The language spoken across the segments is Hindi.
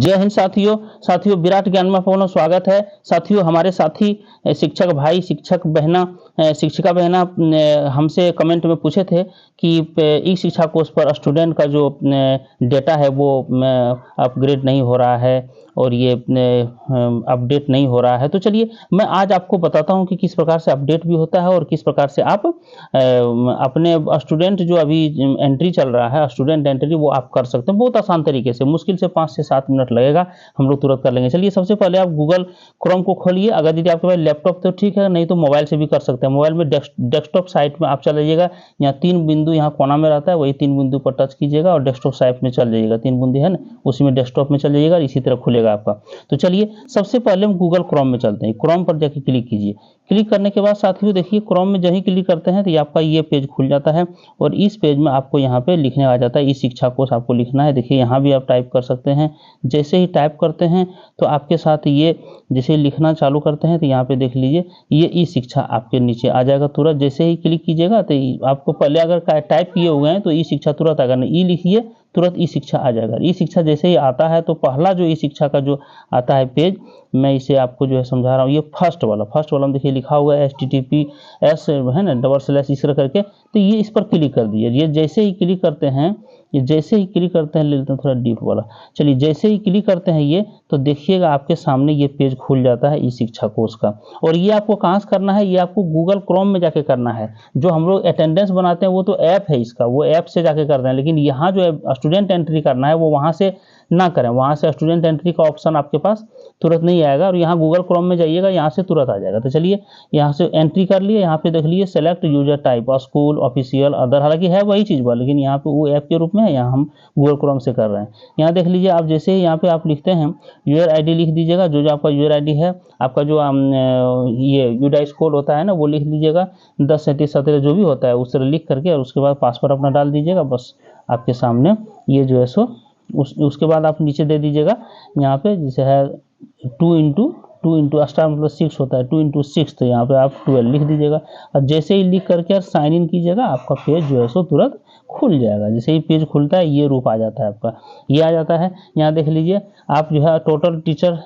जय हिंद साथियों। विराट ज्ञान में आपका स्वागत है। साथियों, हमारे साथी शिक्षक भाई, शिक्षक बहना, शिक्षिका बहना हमसे कमेंट में पूछे थे कि ई शिक्षा कोर्स पर स्टूडेंट का जो डेटा है वो अपग्रेड नहीं हो रहा है और ये अपडेट नहीं हो रहा है। तो चलिए मैं आज आपको बताता हूं कि किस प्रकार से अपडेट भी होता है और किस प्रकार से आप अपने स्टूडेंट जो अभी एंट्री चल रहा है, स्टूडेंट एंट्री, वो आप कर सकते हैं बहुत आसान तरीके से। मुश्किल से 5 से 7 मिनट लगेगा, हम लोग तुरंत कर लेंगे। चलिए सबसे पहले आप गूगल क्रोम को खोलिए। अगर यदि आपके पास लैपटॉप तो ठीक है, नहीं तो मोबाइल से भी कर सकते हैं। मोबाइल में डेस्कटॉप साइट में आप चले जाइएगा, यहाँ 3 बिंदु यहाँ कोना में रहता है, वही 3 बिंदु पर टच कीजिएगा और डेस्कटॉप साइट में चल जाइएगा। 3 बिंदु है ना, उसी में डेस्कटॉप में चल जाइएगा, इसी तरह खुलेगा आपका। तो चलिए सबसे पहले हम गूगल क्रोम में चलते हैं। क्रोम पर जाके क्लिक कीजिए। क्लिक करने के बाद साथियों देखिए, क्रोम में जब ही क्लिक करते हैं तो ये आपका ये पेज खुल जाता है और इस पेज में आपको यहाँ पे लिखने आ जाता है ई शिक्षा कोर्स आपको लिखना है। देखिए यहाँ भी आप टाइप कर सकते हैं। जैसे ही टाइप करते हैं तो आपके साथ ये जैसे लिखना चालू करते हैं तो यहाँ पे देख लीजिए ये ई शिक्षा आपके नीचे आ जाएगा तुरंत। जैसे ही क्लिक कीजिएगा तो आपको पहले अगर टाइप किए हुए हैं तो ई शिक्षा तुरंत, अगर ई लिखिए तुरंत ई शिक्षा आ जाएगा। ई शिक्षा जैसे ही आता है तो पहला जो ई शिक्षा का जो आता है पेज, मैं इसे आपको जो है समझा रहा हूँ। ये फर्स्ट वाला में देखिए लिखा हुआ है HTTPS है ना, / इस तरह करके। तो ये इस पर क्लिक कर दीजिए। ये जैसे ही क्लिक करते हैं, ये जैसे ही क्लिक करते हैं, ले लेते हैं थोड़ा डीप वाला। चलिए जैसे ही क्लिक करते हैं ये, तो देखिएगा आपके सामने ये पेज खुल जाता है ई शिक्षा कोर्स का। और ये आपको कहाँ से करना है, ये आपको गूगल क्रोम में जाके करना है। जो हम लोग अटेंडेंस बनाते हैं वो तो ऐप है इसका, वो ऐप से जाके करते हैं। लेकिन यहाँ जो स्टूडेंट एंट्री करना है वो वहाँ से ना करें। वहाँ से स्टूडेंट एंट्री का ऑप्शन आपके पास तुरंत नहीं आएगा और यहाँ गूगल क्रोम में जाइएगा, यहाँ से तुरंत आ जाएगा। तो चलिए यहाँ से एंट्री कर लिए। यहाँ पे देख लीजिए select user type, school, official, other, हालांकि है वही चीज़ बा, लेकिन यहाँ पे वो ऐप के रूप में है, यहाँ हम गूगल क्रोम से कर रहे हैं। यहाँ देख लीजिए आप जैसे ही यहाँ पे आप लिखते हैं यूजर ID लिख दीजिएगा। जो आपका यूजर ID है, आपका जो ये यूडाइस कोड होता है ना, वो लिख लीजिएगा 10 37 17 जो भी होता है उस तरह लिख करके, और उसके बाद पासवर्ड अपना डाल दीजिएगा। बस आपके सामने ये जो है सो उसके बाद आप नीचे दे दीजिएगा यहाँ पे जैसे है 2 इंटू स्टार मतलब 6 होता है, 2 इंटू 6, तो यहाँ पे आप 12 लिख दीजिएगा। और जैसे ही लिख करके साइन इन कीजिएगा, आपका पेज जो है सो तुरंत खुल जाएगा। जैसे ही पेज खुलता है ये रूप आ जाता है आपका, ये आ जाता है। यहाँ देख लीजिए आप जो है टोटल टीचर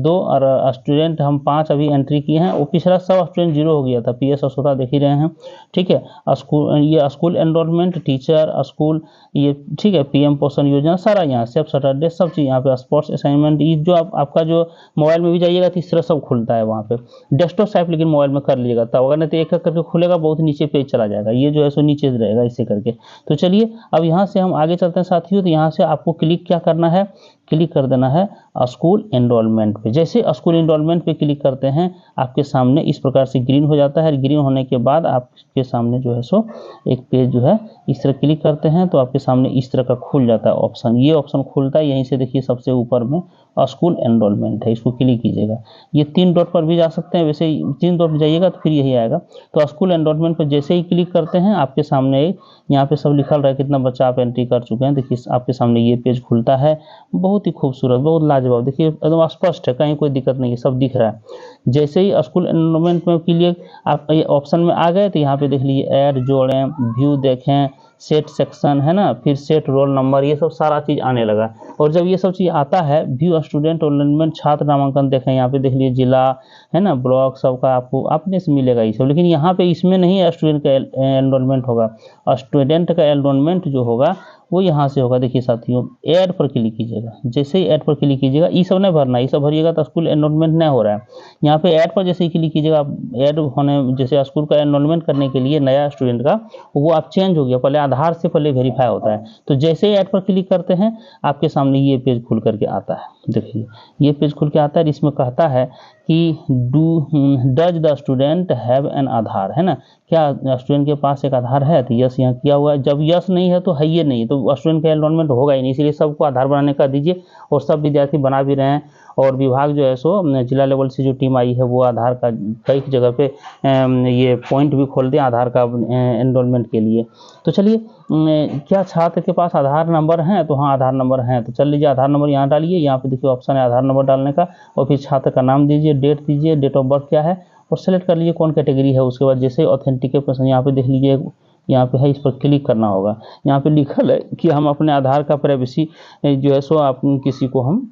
2 और स्टूडेंट हम 5 अभी एंट्री किए हैं। वो पिछला सब स्टूडेंट 0 हो गया था, PS होता देख ही रहे हैं, ठीक है। स्कूल, ये स्कूल एनरोलमेंट, टीचर, स्कूल, ये ठीक है, PM पोषण योजना, सारा यहाँ सेफ सैटरडे सब चीज़ यहाँ पे, स्पोर्ट्स असाइनमेंट, ये जो आपका जो मोबाइल में भी जाइएगा तो इस तरह सब खुलता है वहाँ पे। डेस्कटॉप साइट लेकिन मोबाइल में कर लीजिएगा, तब अगर नहीं तो एक करके खुलेगा, बहुत नीचे पेज चला जाएगा। ये जो है सो नीचे रहेगा इसे करके। तो चलिए अब यहाँ से हम आगे चलते हैं साथियों। तो यहाँ से आपको क्लिक क्या करना है, क्लिक कर देना है स्कूल एनरोलमेंट पे। जैसे स्कूल एनरोलमेंट पे क्लिक करते हैं, आपके सामने इस प्रकार से ग्रीन हो जाता है। ग्रीन होने के बाद आपके सामने जो है सो एक पेज जो है इस तरह क्लिक करते हैं तो आपके सामने इस तरह का खुल जाता है ऑप्शन। ये ऑप्शन खुलता है, यहीं से देखिए सबसे ऊपर में स्कूल एनरोलमेंट है, इसको क्लिक कीजिएगा। ये 3 डॉट पर भी जा सकते हैं, वैसे 3 डॉट जाइएगा तो फिर यही आएगा। तो स्कूल एनरोलमेंट पर जैसे ही क्लिक करते हैं, आपके सामने यहाँ पे सब लिखा रहा है कितना बच्चा आप एंट्री कर चुके हैं। देखिए आपके सामने ये पेज खुलता है, बहुत ही खूबसूरत, बहुत लाजवाब। देखिए एकदम स्पष्ट है, कहीं कोई दिक्कत नहीं है, सब दिख रहा है। जैसे ही स्कूल एनरोलमेंट में के लिए आप ये ऑप्शन में आ गए तो यहाँ पे देख लीजिए ऐड जोड़ें, व्यू देखें, सेट सेक्शन है ना, फिर सेट रोल नंबर, ये सब सारा चीज़ आने लगा। और जब ये सब चीज़ आता है, व्यू स्टूडेंट एनरोलमेंट, छात्र नामांकन देखें, यहाँ पे देख लीजिए जिला है ना, ब्लॉक, सबका आपको अपने से मिलेगा ये सब। लेकिन यहाँ पे इसमें नहीं है स्टूडेंट का एनरोलमेंट होगा, स्टूडेंट का एनरोलमेंट जो होगा वो यहाँ से होगा। देखिए साथियों ऐड पर क्लिक कीजिएगा। जैसे ही ऐड पर क्लिक कीजिएगा, ये सब नहीं भरना, ये सब भरिएगा तो स्कूल एनरोलमेंट नहीं हो रहा है। यहाँ पे ऐड पर जैसे ही क्लिक कीजिएगा, ऐड होने जैसे स्कूल का एनरोलमेंट करने के लिए नया स्टूडेंट का वो आप चेंज हो गया, पहले आधार से पहले वेरीफाई होता है। तो जैसे ही ऐड पर क्लिक करते हैं, आपके सामने ये पेज खुल करके आता है। देखिए ये पेज खुल के आता है, इसमें कहता है कि does the student have an Aadhaar, है ना, क्या स्टूडेंट के पास एक आधार है। तो यस यहाँ किया हुआ है। जब यस नहीं है तो है ये नहीं, तो स्टूडेंट का एनरोलमेंट होगा ही नहीं। इसलिए सबको आधार बनाने का दीजिए, और सब विद्यार्थी बना भी रहे हैं। और विभाग जो है सो जिला लेवल से जो टीम आई है वो आधार का कई जगह पे ये पॉइंट भी खोल दिया आधार का एनरोलमेंट के लिए। तो चलिए क्या छात्र के पास आधार नंबर है, तो हाँ आधार नंबर है। तो चल लीजिए आधार नंबर यहाँ डालिए। यहाँ पे देखिए ऑप्शन है आधार नंबर डालने का, और फिर छात्र का नाम दीजिए, डेट दीजिए, डेट ऑफ बर्थ क्या है, और सेलेक्ट कर लीजिए कौन कैटेगरी है। उसके बाद जैसे ऑथेंटिकेशन यहाँ पे देख लीजिए, यहाँ पे है, इस पर क्लिक करना होगा। यहाँ पे लिखल है कि हम अपने आधार का प्राइवेसी जो है सो आप किसी को हम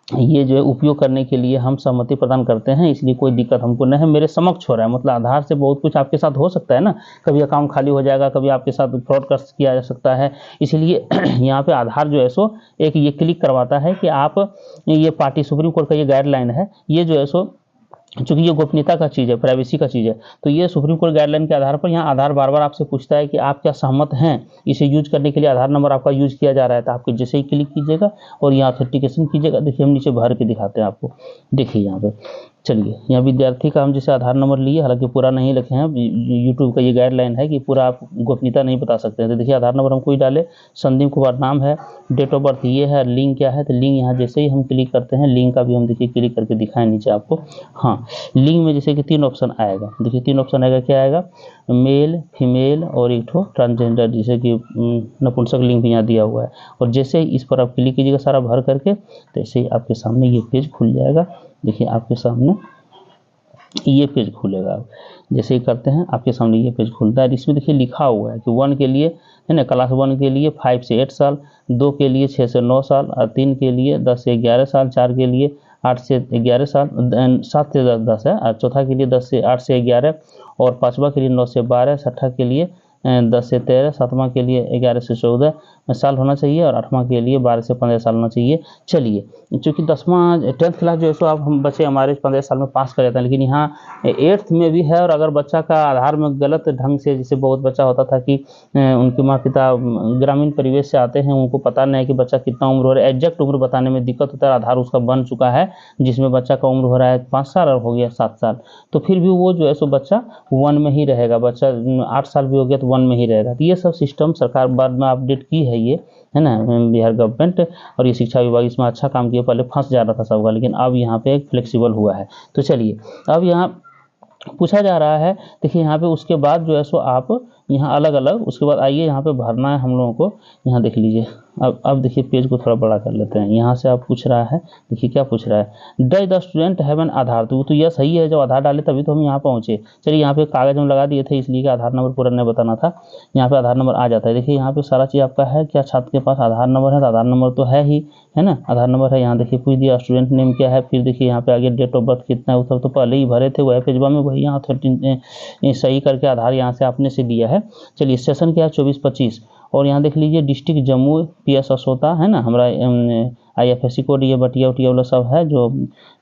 ये जो है उपयोग करने के लिए हम सहमति प्रदान करते हैं, इसलिए कोई दिक्कत हमको नहीं है। मेरे समक्ष हो रहा है, मतलब आधार से बहुत कुछ आपके साथ हो सकता है ना, कभी अकाउंट खाली हो जाएगा, कभी आपके साथ फ्रॉड कर किया जा सकता है, इसलिए यहाँ पे आधार जो है सो एक ये क्लिक करवाता है कि आप ये पार्टी, सुप्रीम कोर्ट का ये गाइडलाइन है, ये जो है सो चूंकि ये गोपनीयता का चीज़ है, प्राइवेसी का चीज़ है, तो ये सुप्रीम कोर्ट गाइडलाइन के आधार पर यहाँ आधार बार बार आपसे पूछता है कि आप क्या सहमत हैं इसे यूज करने के लिए, आधार नंबर आपका यूज किया जा रहा है, तो आपके जैसे ही क्लिक कीजिएगा और यहाँ ऑथेंटिकेशन कीजिएगा। देखिए हम नीचे भर के दिखाते हैं आपको, देखिए यहाँ पे, चलिए यहाँ विद्यार्थी का हम जैसे आधार नंबर लिए, हालांकि पूरा नहीं लिखे हैं, यूट्यूब का ये गाइडलाइन है कि पूरा आप गोपनीयता नहीं बता सकते हैं। तो देखिए आधार नंबर हम कोई डाले, संदीप कुमार नाम है, डेट ऑफ बर्थ ये है, लिंक क्या है, तो लिंक यहाँ जैसे ही हम क्लिक करते हैं, लिंक का भी हम देखिए क्लिक करके दिखाएं नीचे आपको। हाँ, लिंक में जैसे कि 3 ऑप्शन आएगा, देखिए 3 ऑप्शन आएगा, क्या आएगा, मेल, फीमेल और एक ठो ट्रांसजेंडर, जैसे कि नपुंसक लिंक भी यहाँ दिया हुआ है। और जैसे ही इस पर आप क्लिक कीजिएगा सारा भर करके, तो ऐसे ही आपके सामने ये पेज खुल जाएगा। देखिए आपके सामने ये पेज खुलेगा, जैसे ही करते हैं आपके सामने ये पेज खुलता है। इसमें देखिए लिखा हुआ है कि 1 के लिए है ना, क्लास 1 के लिए 5 से 8 साल, 2 के लिए 6 से 9 साल, और 3 के लिए 10 से 11 साल, 4 के लिए 8 से 11 साल, 7 से 10 है, और चौथा के लिए 8 से 11, और पाँचवा के लिए 9 से 12, छठा के लिए 10 से 13, सातवां के लिए 11 से 14 साल होना चाहिए, और 8वां के लिए 12 से 15 साल होना चाहिए। चलिए, चूँकि 10th क्लास जो है सो आप हम बच्चे हमारे 15 साल में पास कर जाते हैं, लेकिन यहाँ 8th में भी है। और अगर बच्चा का आधार में गलत ढंग से, जैसे बहुत बच्चा होता था कि उनके माता पिता ग्रामीण परिवेश से आते हैं, उनको पता नहीं है कि बच्चा कितना उम्र हो रहा है, एग्जैक्ट उम्र बताने में दिक्कत होता है। आधार उसका बन चुका है जिसमें बच्चा का उम्र हो रहा है 5 साल और हो गया 7 साल, तो फिर भी वो जो है सो बच्चा 1 में ही रहेगा, बच्चा 8 साल भी हो गया तो 1 में ही रहेगा। तो ये सब सिस्टम सरकार बाद में अपडेट की है, ये है ना, बिहार गवर्नमेंट, और ये शिक्षा विभाग इसमें अच्छा काम किया। पहले फंस जा रहा था सबका, लेकिन अब यहाँ पे एक फ्लेक्सिबल हुआ है। तो चलिए, अब यहाँ पूछा जा रहा है, देखिए यहाँ पे उसके बाद जो है सो आप यहाँ अलग अलग, उसके बाद आइए यहाँ पे भरना है हम लोगों को, यहाँ देख लीजिए। अब देखिए पेज को थोड़ा बड़ा कर लेते हैं। यहाँ से आप पूछ रहा है, देखिए क्या पूछ रहा है, does the student have an Aadhaar, तो यह सही है, जब आधार डाले तभी तो हम यहाँ पहुँचे। चलिए यहाँ पे कागज हम लगा दिए थे, इसलिए कि आधार नंबर पूरा नहीं बताना था, यहाँ पे आधार नंबर आ जाता है। देखिए यहाँ पे सारा चीज़ आपका है, क्या छात्र के पास आधार नंबर है, तो आधार नंबर तो है ही, है ना, आधार नंबर है। यहाँ देखिए पूछ दिया स्टूडेंट नेम क्या है, फिर देखिए यहाँ पे आगे डेट ऑफ बर्थ कितना है, तो पहले ही भरे थे वह पेजवा में, वही यहाँ 13 सही करके आधार यहाँ से आपने से दिया है। चलिए सेशन क्या है, 24-25, और यहाँ देख लीजिए डिस्ट्रिक्ट जम्मू, PS असोता, है ना, हमारा IFSC कोड, ये बटिया उटिया वाला सब है जो।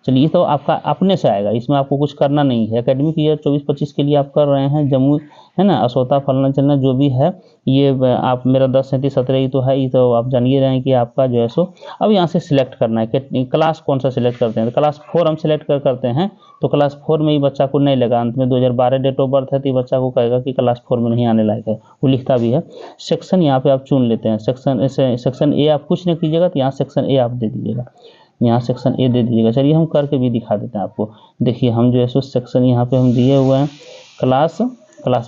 चलिए तो आपका अपने से आएगा, इसमें आपको कुछ करना नहीं है। एकेडमिक ईयर 24-25 के लिए आप कर रहे हैं जम्मू, है ना, असोता, फलना चलना जो भी है, ये आप मेरा 10-37-17 ही तो है, ये तो आप जानिए रहे हैं कि आपका जो है सो। अब यहाँ से सिलेक्ट करना है कि क्लास कौन सा सिलेक्ट करते हैं, तो क्लास 4 हम सिलेक्ट करते हैं, तो क्लास 4 में ही बच्चा को नहीं लगा, अंत में 2012 डेट ऑफ बर्थ है, तो बच्चा को कहेगा कि क्लास 4 में नहीं आने लायक है, वो लिखता भी है। सेक्शन यहाँ पे आप चुन लेते हैं, सेक्शन ए आप कुछ नहीं कीजिएगा, तो यहाँ सेक्शन ए आप दे दीजिएगा, यहाँ सेक्शन ए दे दीजिएगा। चलिए हम करके भी दिखा देते हैं आपको। देखिए हम जो है सो सेक्शन यहाँ पे हम दिए हुए हैं, क्लास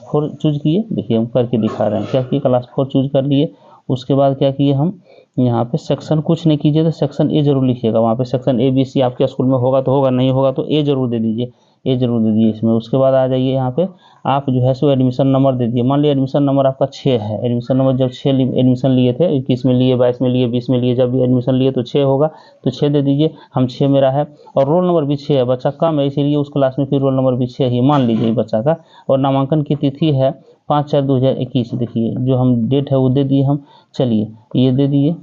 4 चूज किए, देखिए हम करके दिखा रहे हैं, क्या किए, क्लास 4 चूज कर लिए। उसके बाद क्या किए हम, यहाँ पे सेक्शन कुछ नहीं कीजिए, तो सेक्शन ए जरूर लिखिएगा, वहाँ पे सेक्शन ABC आपके स्कूल में होगा तो होगा, नहीं होगा तो ए जरूर दे दीजिए, ए जरूर दे दीजिए इसमें। उसके बाद आ जाइए यहाँ पे, आप जो है सो एडमिशन नंबर दे दिए। मान लीजिए एडमिशन नंबर आपका 6 है, एडमिशन नंबर जब 6 एडमिशन लिए थे, 21 में लिए, 22 में लिए, 20 में लिए, जब भी एडमिशन लिए तो 6 होगा, तो 6 दे दीजिए। हम 6 मेरा है, और रोल नंबर भी 6 है, बच्चा कम है इसीलिए उस क्लास में फिर रोल नंबर भी 6 ही मान लीजिए बच्चा का। और नामांकन की तिथि है 5/4/2021, देखिए जो हम डेट है वो दे दिए हम। चलिए ये दे दिए,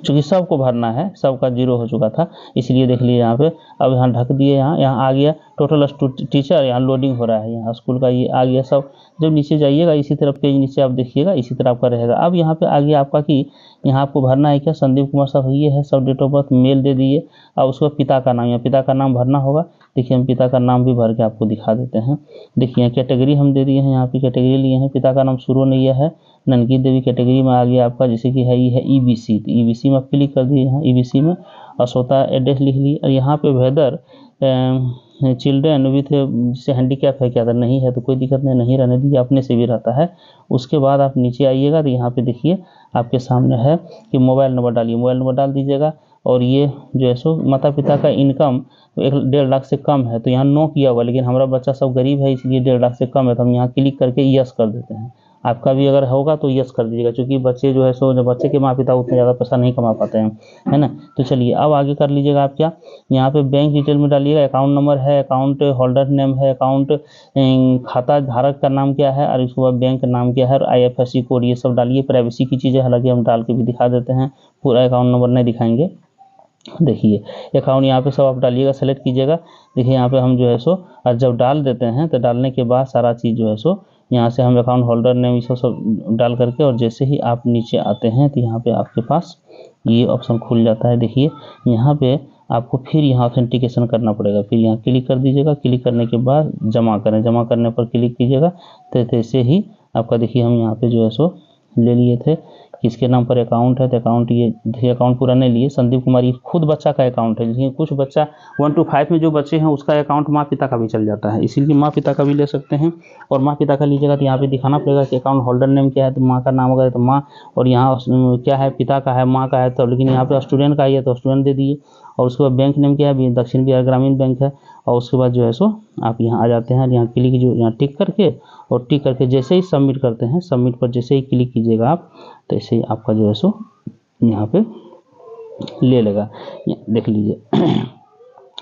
चूँकि सबको भरना है, सबका 0 हो चुका था, इसलिए देख लीजिए यहाँ पे। अब यहाँ ढक दिए, यहाँ आ गया टोटल टीचर, यहाँ लोडिंग हो रहा है, यहाँ स्कूल का ये आ गया सब। जब नीचे जाइएगा इसी तरफ पेज नीचे आप देखिएगा, इसी तरह आपका रहेगा। अब यहाँ पे आ गया आपका कि यहाँ आपको भरना है क्या, संदीप कुमार साहब ये है, सब डेट ऑफ बर्थ मेल दे दिए। अब उसका पिता का नाम, यहाँ पिता का नाम भरना होगा। देखिए हम पिता का नाम भी भर के आपको दिखा देते हैं। देखिए कैटेगरी हम दे दिए हैं, यहाँ पे कैटेगरी लिए हैं, पिता का नाम शुरू नहीं है, ननकी देवी कैटेगरी में आ गया आपका, जैसे कि है ये है EBC, तो EBC में आप क्लिक कर दिए, यहाँ EBC में असोता एड्रेस लिख लिए। और यहाँ पे वेदर चिल्ड्रेन विथ जैसे हैंडीकैप है क्या, अगर नहीं है तो कोई दिक्कत नहीं रहने दीजिए, अपने से भी रहता है। उसके बाद आप नीचे आइएगा तो यहाँ पे देखिए आपके सामने है कि मोबाइल नंबर डालिए, मोबाइल नंबर डाल दीजिएगा। और ये जो है सो माता पिता का इनकम 1.5 लाख से कम है, तो यहाँ नो किया हुआ, लेकिन हमारा बच्चा सब गरीब है इसलिए 1.5 लाख से कम है, तो हम यहाँ क्लिक करके यस कर देते हैं। आपका भी अगर होगा तो यस कर दीजिएगा, क्योंकि बच्चे जो है सो जब बच्चे के माता पिता उतने ज़्यादा पैसा नहीं कमा पाते हैं, है ना। तो चलिए अब आगे कर लीजिएगा आप क्या, यहाँ पे बैंक डिटेल में डालिएगा, अकाउंट नंबर है, अकाउंट होल्डर नेम है, अकाउंट खाता धारक का नाम क्या है और इसके बाद बैंक का नाम क्या है और IFSC कोड ये सब डालिए। प्राइवेसी की चीज़ें हालांकि हम डाल के भी दिखा देते हैं, पूरा अकाउंट नंबर नहीं दिखाएंगे। देखिए अकाउंट यहाँ पे सब आप डालिएगा, सेलेक्ट कीजिएगा। देखिए यहाँ पे हम जो है सो और जब डाल देते हैं तो डालने के बाद सारा चीज़ जो है सो यहाँ से हम अकाउंट होल्डर नेम ये सब डाल करके और जैसे ही आप नीचे आते हैं तो यहाँ पे आपके पास ये ऑप्शन खुल जाता है। देखिए यहाँ पे आपको फिर यहाँ ऑथेंटिकेशन करना पड़ेगा, फिर यहाँ क्लिक कर दीजिएगा। क्लिक करने के बाद जमा करें, जमा करने पर क्लिक कीजिएगा। तो ऐसे ही आपका देखिए हम यहाँ पे जो है सो ले लिए थे, किसके नाम पर अकाउंट है, तो अकाउंट ये देखिए अकाउंट पूरा नहीं लिए, संदीप कुमार ये खुद बच्चा का अकाउंट है। लेकिन कुछ बच्चा 1 to 5 में जो बच्चे हैं उसका अकाउंट माँ पिता का भी चल जाता है, इसीलिए माँ पिता का भी ले सकते हैं। और माँ पिता का लीजिएगा तो यहाँ पे दिखाना पड़ेगा कि अकाउंट होल्डर नेम क्या है, तो माँ का नाम होगा तो माँ, और यहाँ क्या है पिता का है, माँ का है तो, लेकिन यहाँ पे स्टूडेंट का ही है तो स्टूडेंट दे दिए। और उसके बाद बैंक नेम क्या है, दक्षिण बिहार ग्रामीण बैंक है। और उसके बाद जो है सो आप यहाँ आ जाते हैं, यहाँ क्लिक जो यहाँ टिक करके और टिक करके जैसे ही सबमिट करते हैं, सबमिट पर जैसे ही क्लिक कीजिएगा आप तो ऐसे ही आपका जो है सो यहाँ पे ले लेगा। देख लीजिए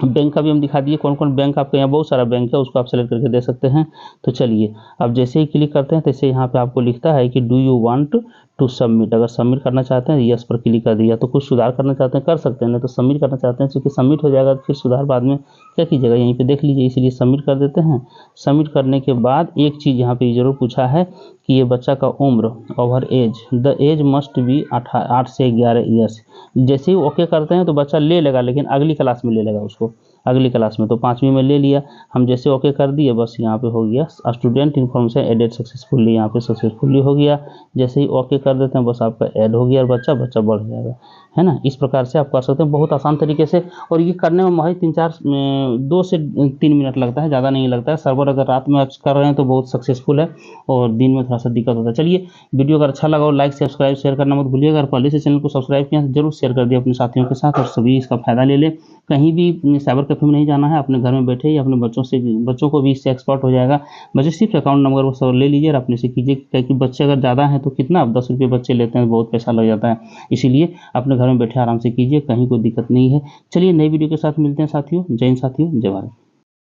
बैंक का भी हम दिखा दिए, कौन कौन बैंक आपके यहाँ, बहुत सारा बैंक है, उसको आप सेलेक्ट करके दे सकते हैं। तो चलिए अब जैसे ही क्लिक करते हैं तैसे यहाँ पे आपको लिखता है कि do you want to submit. अगर सबमिट करना चाहते हैं यस पर क्लिक कर दिया, तो कुछ सुधार करना चाहते हैं कर सकते हैं, नहीं तो सबमिट करना चाहते हैं क्योंकि सबमिट हो जाएगा फिर सुधार बाद में क्या कीजिएगा यहीं पे देख लीजिए, इसलिए सबमिट कर देते हैं। सबमिट करने के बाद एक चीज़ यहाँ पे ज़रूर पूछा है कि ये बच्चा का उम्र, over age, the age must be 8 से 11 ईयर्स। जैसे ही ओके करते हैं तो बच्चा ले लेगा, लेकिन अगली क्लास में ले लेगा उसको, अगली क्लास में। तो 5वीं में ले लिया, हम जैसे ओके कर दिए बस यहाँ पे हो गया स्टूडेंट इन्फॉर्मेशन एडेड सक्सेसफुली, यहाँ पे सक्सेसफुली हो गया। जैसे ही ओके कर देते हैं बस आपका ऐड हो गया और बच्चा बढ़ जाएगा, है ना। इस प्रकार से आप कर सकते हैं बहुत आसान तरीके से, और ये करने में महज 2 से 3 मिनट लगता है, ज़्यादा नहीं लगता है। सर्वर अगर रात में कर रहे हैं तो बहुत सक्सेसफुल है और दिन में थोड़ा सा दिक्कत होता है। चलिए वीडियो अगर अच्छा लगा हो लाइक सब्सक्राइब शेयर करना मत भूलिएगा। अगर पहले से चैनल को सब्सक्राइब किया तो जरूर शेयर कर दिए अपने साथियों के साथ, और सभी इसका फायदा ले लें। कहीं भी साइबर कैफे में नहीं जाना है, अपने घर में बैठे ही अपने बच्चों को भी इससे एक्सपर्ट हो जाएगा। बच्चे सिर्फ अकाउंट नंबर वो सब ले लीजिए और अपने से कीजिए, क्योंकि बच्चे अगर ज़्यादा हैं तो कितना आप 10 रुपये बच्चे लेते हैं, बहुत पैसा लग जाता है। इसीलिए अपने घर में बैठे आराम से कीजिए, कहीं कोई दिक्कत नहीं है। चलिए नई वीडियो के साथ मिलते हैं साथियों। जय हिंद साथियों, जय भारत।